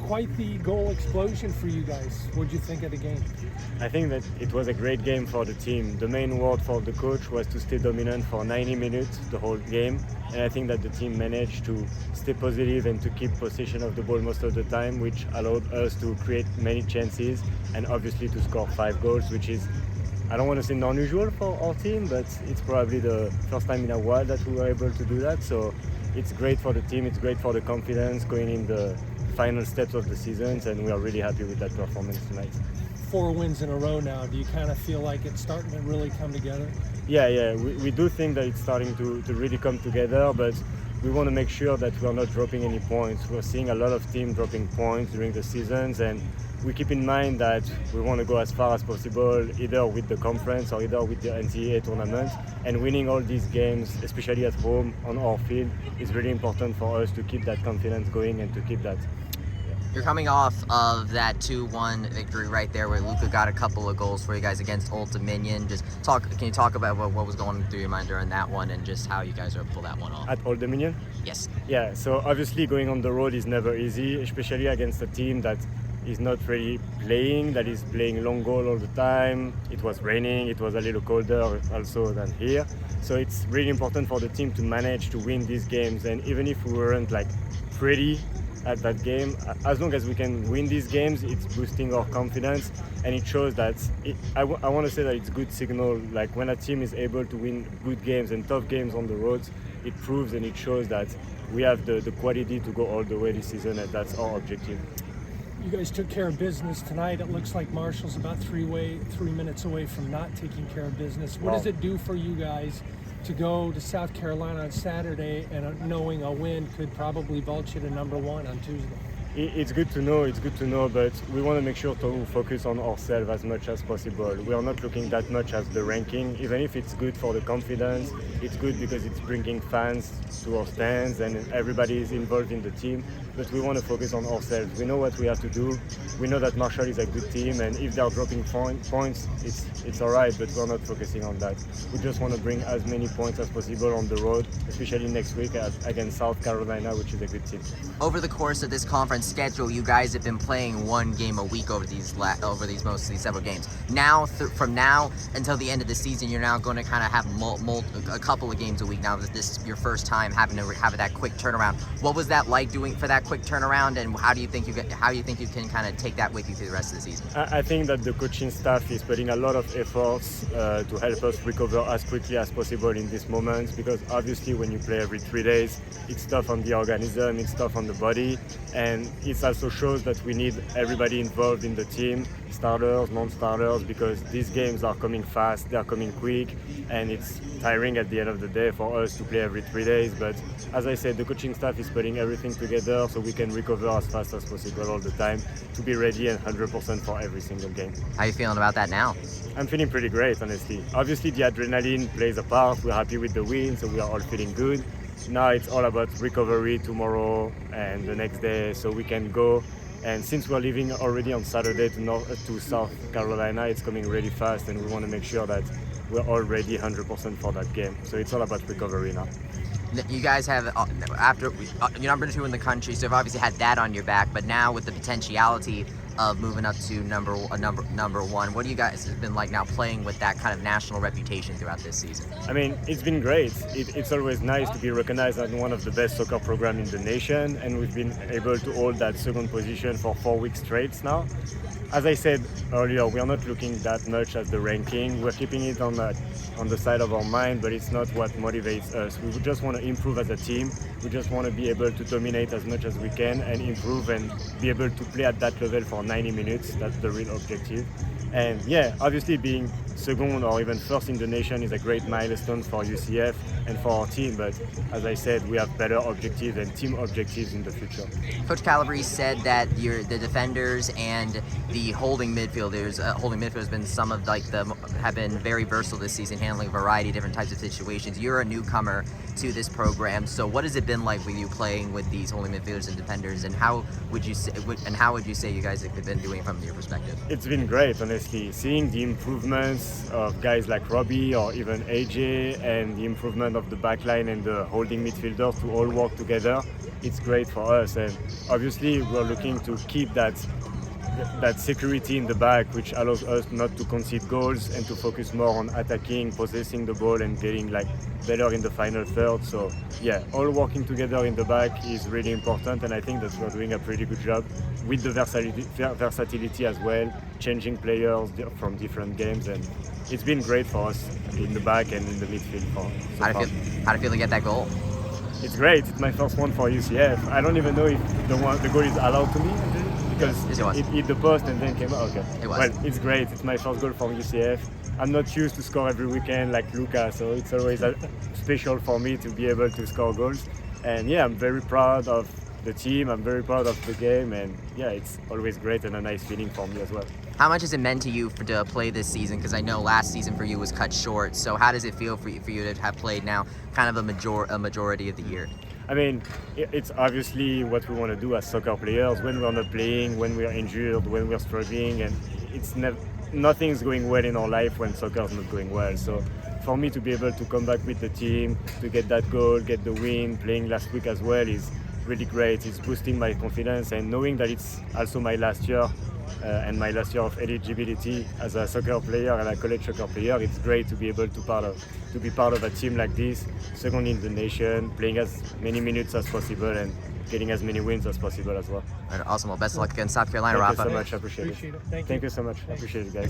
quite the goal explosion for you guys. What did you think of the game? I think that it was a great game for the team. The main word for the coach was to stay dominant for 90 minutes the whole game, and I think that the team managed to stay positive and to keep possession of the ball most of the time, which allowed us to create many chances and obviously to score 5 goals, which is, I don't want to say unusual for our team, but it's probably the first time in a while that we were able to do that. So it's great for the team, it's great for the confidence going in the final steps of the seasons, and we are really happy with that performance tonight. 4 wins in a row now. Do you kind of feel like it's starting to really come together? Yeah, we do think that it's starting to really come together, but we want to make sure that we're not dropping any points. We're seeing a lot of teams dropping points during the seasons, and we keep in mind that we want to go as far as possible, either with the conference or either with the NCAA tournament. And winning all these games, especially at home on our field, is really important for us to keep that confidence going and to keep that. You're coming off of that 2-1 victory right there where Luka got a couple of goals for you guys against Old Dominion. Can you talk about what was going through your mind during that one and just how you guys are able to pull that one off? At Old Dominion? Yes. Yeah, so obviously going on the road is never easy, especially against a team that is not really playing, that is playing long goal all the time. It was raining, it was a little colder also than here. So it's really important for the team to manage to win these games, and even if we weren't like pretty at that game, as long as we can win these games, it's boosting our confidence, and it shows that I want to say that it's good signal. Like when a team is able to win good games and tough games on the roads, it proves and it shows that we have the quality to go all the way this season, and that's our objective. You guys took care of business tonight. It looks like Marshall's about 3 minutes away from not taking care of business. What does it do for you guys to go to South Carolina on Saturday and knowing a win could probably vault you to number 1 on Tuesday? It's good to know, but we want to make sure to focus on ourselves as much as possible. We are not looking that much at the ranking, even if it's good for the confidence. It's good because it's bringing fans to our stands and everybody is involved in the team, but we want to focus on ourselves. We know what we have to do. We know that Marshall is a good team, and if they're dropping points, it's all right, but we're not focusing on that. We just want to bring as many points as possible on the road, especially next week against South Carolina, which is a good team. Over the course of this conference schedule, you guys have been playing 1 game a week over these mostly several games. Now, from now until the end of the season, you're now going to kind of have a couple of games a week. Now, this is your first time having to have that quick turnaround. What was that like doing for that quick turnaround, and how do you think you can kind of take that with you through the rest of the season? I think that the coaching staff is putting a lot of efforts to help us recover as quickly as possible in these moments, because obviously when you play every 3 days, it's tough on the organism, it's tough on the body, and it also shows that we need everybody involved in the team, starters, non-starters, because these games are coming fast, they're coming quick, and it's tiring at the end of the day for us to play every 3 days. But as I said, the coaching staff is putting everything together so we can recover as fast as possible all the time to be ready and 100% for every single game. How are you feeling about that now? I'm feeling pretty great, honestly. Obviously the adrenaline plays a part. We're happy with the win, so we are all feeling good. Now it's all about recovery tomorrow and the next day, so we can go. And since we're leaving already on Saturday to South Carolina, it's coming really fast, and we want to make sure that we're all ready 100% for that game. So it's all about recovery now. You guys have, you're number 2 in the country, so you've obviously had that on your back, but now with the potentiality of moving up to number 1, what do you guys have been like now playing with that kind of national reputation throughout this season? I mean, it's been great. It's always nice to be recognized as one of the best soccer programs in the nation, and we've been able to hold that second position for 4 weeks straight now. As I said earlier, we are not looking that much at the ranking. We're keeping it on the side of our mind, but it's not what motivates us. We just want to improve as a team. We just want to be able to dominate as much as we can and improve and be able to play at that level for 90 minutes. That's the real objective. And yeah, obviously being second or even first in the nation is a great milestone for UCF and for our team, but as I said, we have better objectives and team objectives in the future. Coach Calabrese said that the defenders and the holding midfielders has been have been very versatile this season, handling a variety of different types of situations. You're a newcomer to this program, so what has it been like with you playing with these holding midfielders and defenders, and how would you say you guys have been doing from your perspective? It's been great, honestly. Seeing the improvements of guys like Robbie or even AJ, and the improvement of the backline and the holding midfielders to all work together, it's great for us. And obviously, we're looking to keep that security in the back, which allows us not to concede goals and to focus more on attacking, possessing the ball, and getting like better in the final third. So yeah, all working together in the back is really important, and I think that we're doing a pretty good job with the versatility as well, changing players from different games, and it's been great for us in the back and in the midfield. How do you feel to get that goal? It's great. It's my first one for UCF. I don't even know if the goal is allowed to me because Yes, it hit the post and then came out. Okay. It was. Well, it's great. It's my first goal from UCF. I'm not used to score every weekend like Luca, so it's always special for me to be able to score goals. And yeah, I'm very proud of the team. I'm very proud of the game, and yeah, it's always great and a nice feeling for me as well. How much has it meant to you to play this season? Because I know last season for you was cut short. So how does it feel for you to have played now kind of a majority of the year? I mean, it's obviously what we want to do as soccer players when we're not playing, when we're injured, when we're struggling, and it's nothing's going well in our life when soccer's not going well. So for me to be able to come back with the team, to get that goal, get the win, playing last week as well is really great. It's boosting my confidence, and knowing that it's also my last year and my last year of eligibility as a soccer player and a college soccer player, it's great to be able to be part of a team like this, second in the nation, playing as many minutes as possible and getting as many wins as possible as well. Awesome. Well, best of luck against South Carolina, Rafa. Thank you so much. I appreciate it. Thank you. Thank you so much. I appreciate it, guys.